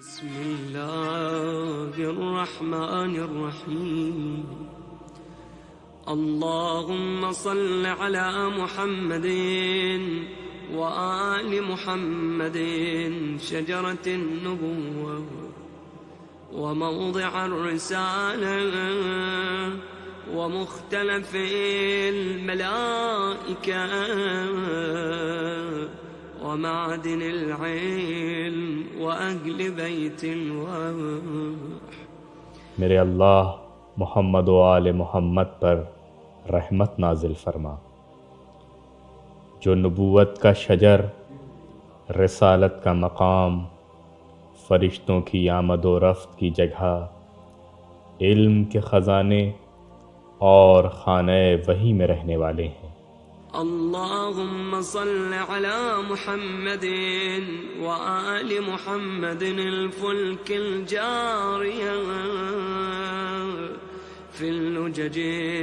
بسم الله الرحمن الرحيم. اللهم صل على محمد وآل محمد شجرة النبوة وموضع الرسالة ومختلف الملائكة ومعدن العلم وأهل بيت الوحي. میرے اللہ محمد و آل محمد پر رحمت نازل فرما، جو نبوت کا شجر، رسالت کا مقام، فرشتوں کی آمد و رفت کی جگہ، علم کے خزانے اور خانہ وحی میں رہنے والے ہیں۔ اللهم صل على محمد وآل محمد الفلك الجارية في اللجج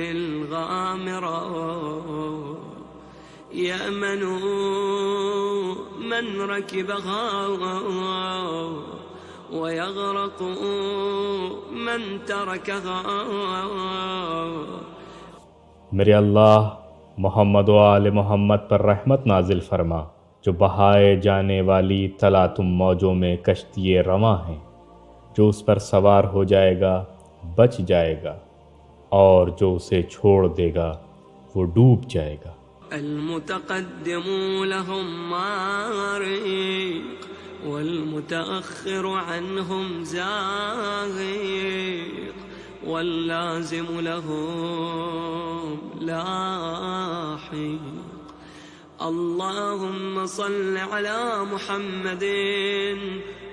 الغامرة يأمن من ركبها ويغرق من تركها۔ میرے اللہ محمد و آل محمد پر رحمت نازل فرما، جو بہائے جانے والی تلاطم موجوں میں کشتی رواں ہیں، جو اس پر سوار ہو جائے گا بچ جائے گا، اور جو اسے چھوڑ دے گا وہ ڈوب جائے گا۔ المتقدم لهم مارق والمتأخر عنهم زاغق واللازم لهم لاحق۔ اللهم صل على محمد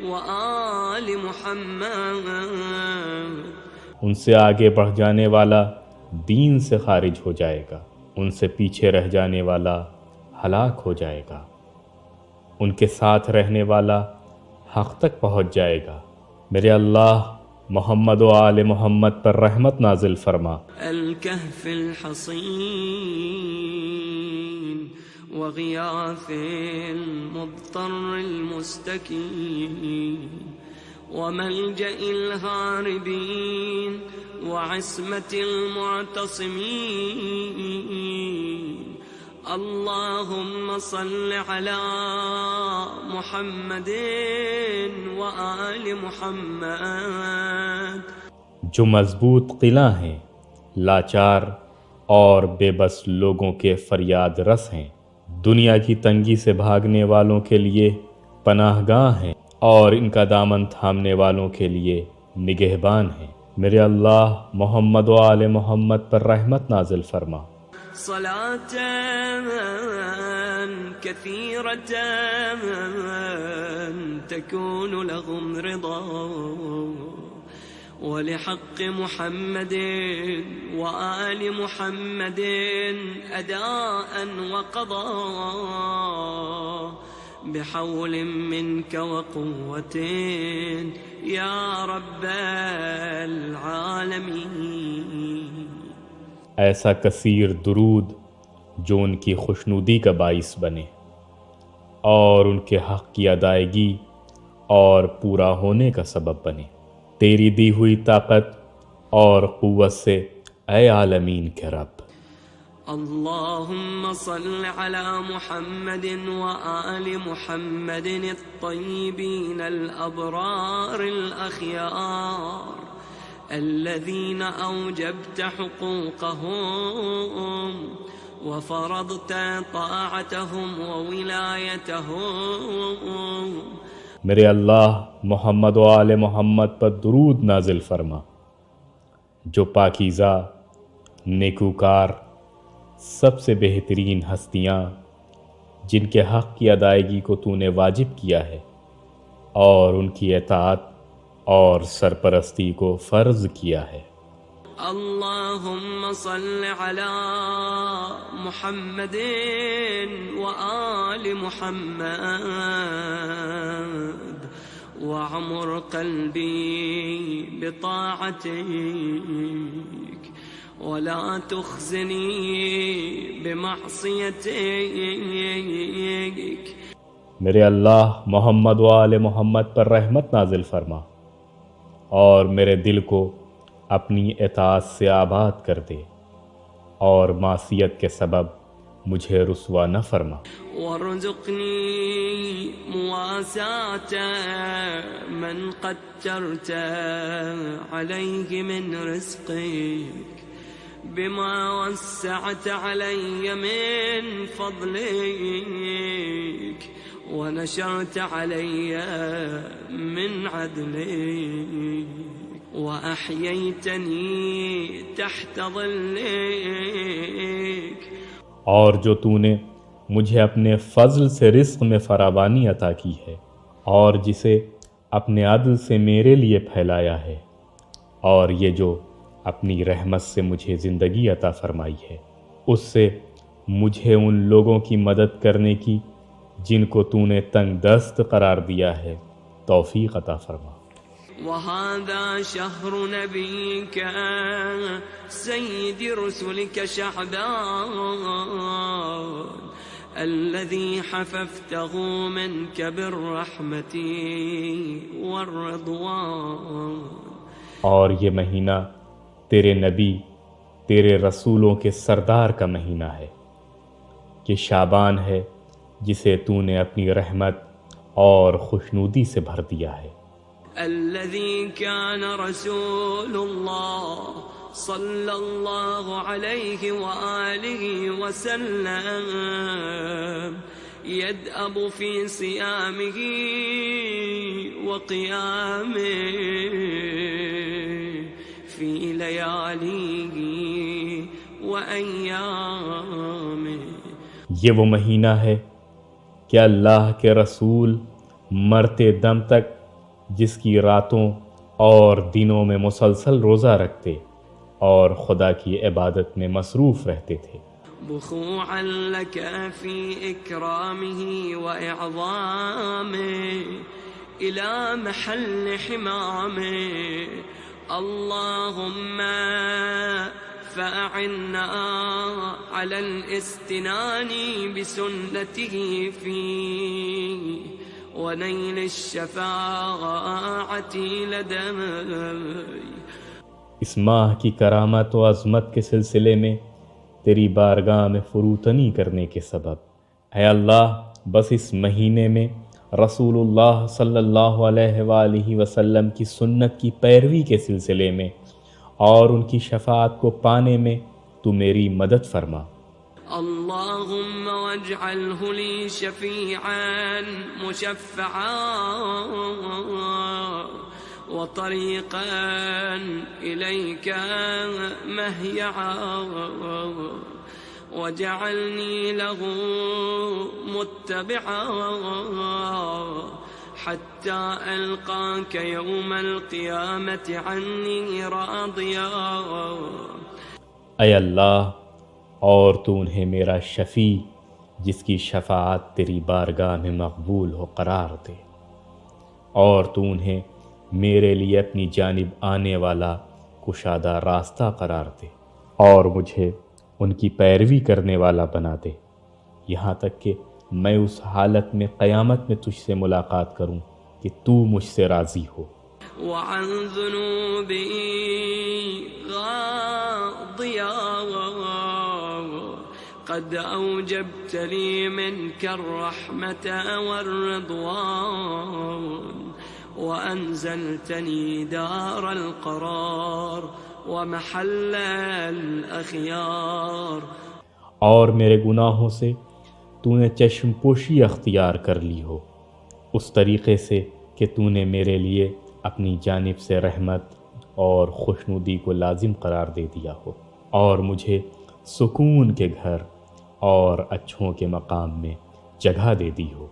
وآل محمد۔ ان سے آگے بڑھ جانے والا دین سے خارج ہو جائے گا، ان سے پیچھے رہ جانے والا ہلاک ہو جائے گا، ان کے ساتھ رہنے والا حق تک پہنچ جائے گا۔ میرے اللہ محمد و آل محمد پر رحمت نازل فرما۔ الكهف الحصين وغياث المضطر المستكين وملجأ الهاربين وعصمة المعتصمين۔ اللهم صل على محمد وآل محمد۔ جو مضبوط قلعہ ہیں، لاچار اور بے بس لوگوں کے فریاد رس ہیں، دنیا کی تنگی سے بھاگنے والوں کے لیے پناہ گاہ ہیں، اور ان کا دامن تھامنے والوں کے لیے نگہبان ہیں۔ میرے اللہ محمد و آل محمد پر رحمت نازل فرما۔ صلاة كثيرة تكون لهم رضا ولحق محمد وآل محمد أداء وقضاء بحول منك وقوة يا رب العالمين۔ ایسا کثیر درود جو ان کی خوشنودی کا باعث بنے اور ان کے حق کی ادائیگی اور پورا ہونے کا سبب بنے۔ تیری دی ہوئی طاقت اور قوت سے اے عالمین کے رب۔ اللهم صل على محمد وآل محمد الطيبين الأبرار الأخيار الذين أوجبت حقوقهم وفرضت طاعتهم وولايتهم۔ میرے اللہ محمد و آل محمد پر درود نازل فرما، جو پاکیزہ، نیکوکار، سب سے بہترین ہستیاں، جن کے حق کی ادائیگی کو تو نے واجب کیا ہے اور ان کی اطاعت اور سرپرستی کو فرض کیا ہے۔ اللهم صل على محمد وآل محمد وعمر قلبي بطاعتك ولا تخزني بمعصيتك۔ میرے اللہ محمد و آل محمد پر رحمت نازل فرما اور میرے دل کو اپنی اطاعت سے آباد کر دے اور معصیت کے سبب مجھے رسوا نہ فرما۔ وارزقني مواساة من قدرت عليه من رزقك بما وسعت علي من فضلك ونشرت علي من عدلك وأحييتني تحت ظلك۔ اور جو تو نے مجھے اپنے فضل سے رزق میں فراوانی عطا کی ہے اور جسے اپنے عدل سے میرے لیے پھیلایا ہے، اور یہ جو اپنی رحمت سے مجھے زندگی عطا فرمائی ہے، اس سے مجھے ان لوگوں کی مدد کرنے کی جن کو تو نے تنگ دست قرار دیا ہے توفیق عطا فرما۔ وهذا شهر نبيك سيد رسلك شعبان الذي حففته منك بالرحمة والرضوان۔ اور یہ مہینہ تیرے نبی تیرے رسولوں کے سردار کا مہینہ ہے کہ شعبان ہے جسے تو نے اپنی رحمت اور خوشنودی سے بھر دیا ہے۔ الذي كان رسول الله صلى الله عليه وآله وسلم يدأب في صيامه وقيامه في لياليه وأيامه۔ یہ وہ مہینہ ہے کہ اللہ کے رسول مرتے دم تک جس کی راتوں اور دنوں میں مسلسل روزہ رکھتے اور خدا کی عبادت میں مصروف رہتے تھے۔ بخوعا لك في إكرامه وإعظامه إلى محل حمامه، اللهم فأعنا على الاستنان بسنته فيه ونيل الشفاعة لديه۔ اس ماہ کی کرامت و عظمت کے سلسلے میں تیری بارگاہ میں فروتنی کرنے کے سبب اے اللہ بس اس مہینے میں رسول اللہ صلی اللہ علیہ وآلہ وسلم کی سنت کی پیروی کے سلسلے میں اور ان کی شفاعت کو پانے میں تو میری مدد فرما۔ اللهم واجعله لي شفيعا مشفعا وطريقا إليك مهيعا وجعلني له متبعا حتى ألقاك يوم القيامة عني راضيا۔ اے اللہ اور تو انہیں میرا شفیع جس کی شفاعت تیری بارگاہ میں مقبول ہو قرار دے، اور تو انہیں میرے لیے اپنی جانب آنے والا کشادہ راستہ قرار دے اور مجھے ان کی پیروی کرنے والا بنا دے، یہاں تک کہ میں اس حالت میں قیامت میں تجھ سے ملاقات کروں کہ تو مجھ سے راضی ہو۔ وعن ذنوبي غاضيا قد أوجبت لي منك الرحمة والرضوان وأنزلتني دار القرار ومحل الأخيار۔ اور میرے گناہوں سے تو نے چشم پوشی اختیار کر لی ہو اس طریقے سے کہ تو نے میرے لیے اپنی جانب سے رحمت اور خوشنودی کو لازم قرار دے دیا ہو اور مجھے سکون کے گھر اور اچھوں کے مقام میں جگہ دے دی ہو۔